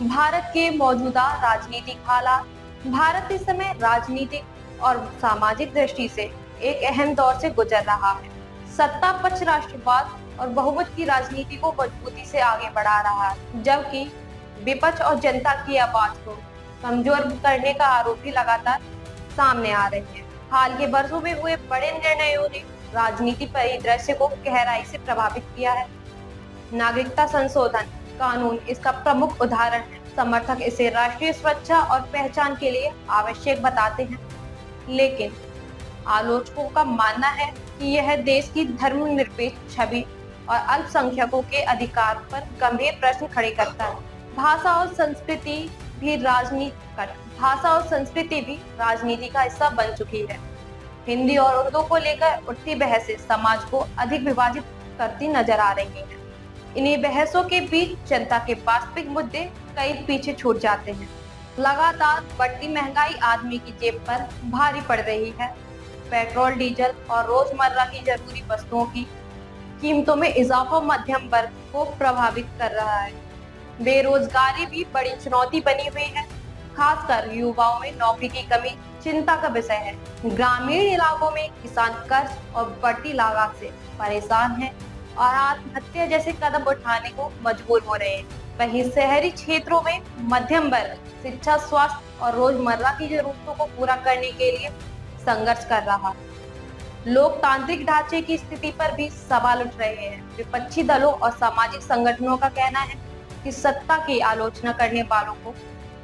भारत के मौजूदा राजनीतिक हालात। भारत इस समय राजनीतिक और सामाजिक दृष्टि से एक अहम दौर से गुजर रहा है। सत्ता पक्ष राष्ट्रवाद और बहुमत की राजनीति को मजबूती से आगे बढ़ा रहा है, जबकि विपक्ष और जनता की आवाज को कमजोर करने का आरोप भी लगातार सामने आ रहे हैं। हाल के वर्षों में हुए बड़े निर्णयों ने राजनीति परिदृश्य को गहराई से प्रभावित किया है। नागरिकता संशोधन कानून इसका प्रमुख उदाहरण है। समर्थक इसे राष्ट्रीय सुरक्षा और पहचान के लिए आवश्यक बताते हैं, लेकिन आलोचकों का मानना है कि यह देश की धर्मनिरपेक्ष छवि और अल्पसंख्यकों के अधिकार पर गंभीर प्रश्न खड़े करता है। भाषा और संस्कृति भी राजनीति का हिस्सा बन चुकी है। हिंदी और उर्दू को लेकर उठती बहसें समाज को अधिक विभाजित करती नजर आ रही हैं। इन्हीं बहसों के बीच जनता के वास्तविक मुद्दे कई पीछे छूट जाते हैं। लगातार बढ़ती महंगाई आदमी की जेब पर भारी पड़ रही है। पेट्रोल, डीजल और रोजमर्रा की जरूरी वस्तुओं की कीमतों में इजाफा मध्यम वर्ग को प्रभावित कर रहा है। बेरोजगारी भी बड़ी चुनौती बनी हुई है, खासकर युवाओं में नौकरी की कमी चिंता का विषय है। ग्रामीण इलाकों में किसान कर्ज और बढ़ती लागत से परेशान हैं और आत्महत्या जैसे कदम उठाने को मजबूर हो रहे हैं। वहीं शहरी क्षेत्रों में मध्यम वर्ग शिक्षा, स्वास्थ्य और रोजमर्रा की जरूरतों को पूरा करने के लिए संघर्ष कर रहा है। लोकतांत्रिक ढांचे की स्थिति पर भी सवाल उठ रहे हैं। विपक्षी दलों और सामाजिक संगठनों का कहना है कि सत्ता की आलोचना करने वालों को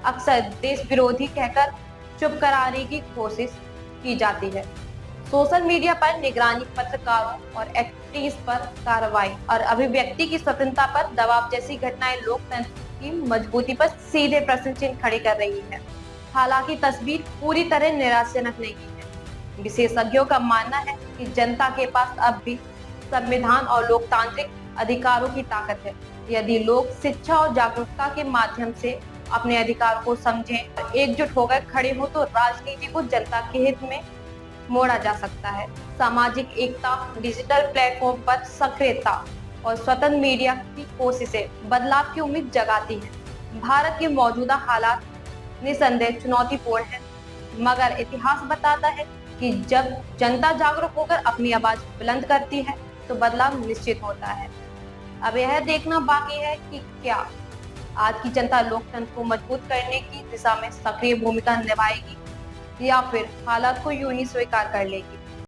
अक्सर देश विरोधी कहकर चुप कराने की कोशिश की जाती है। सोशल मीडिया पर निगरानी, पत्रकारों और एक्टिविस्ट पर कार्रवाई और अभिव्यक्ति की स्वतंत्रता पर दबाव जैसी घटनाएं लोकतंत्र की मजबूती पर सीधे प्रश्न चिन्ह खड़े कर रही है। हालांकि तस्वीर पूरी तरह निराशाजनक नहीं है। विशेषज्ञों का मानना है कि जनता के पास अब भी संविधान और लोकतांत्रिक अधिकारों की ताकत है। यदि लोग शिक्षा और जागरूकता के माध्यम से अपने अधिकार को समझें और एकजुट होकर खड़े हो तो राजनीति को जनता के हित में मोड़ा जा सकता है। सामाजिक एकता, डिजिटल प्लेटफॉर्म पर सक्रियता और स्वतंत्र मीडिया की कोशिशें बदलाव की उम्मीद जगाती हैं। भारत के मौजूदा हालात निसंदेह चुनौतीपूर्ण है, मगर इतिहास बताता है कि जब जनता जागरूक होकर अपनी आवाज बुलंद करती है तो बदलाव निश्चित होता है। अब यह देखना बाकी है कि क्या आज की जनता लोकतंत्र को मजबूत करने की दिशा में सक्रिय भूमिका निभाएगी या फिर हालात को यूं ही स्वीकार कर लेगी।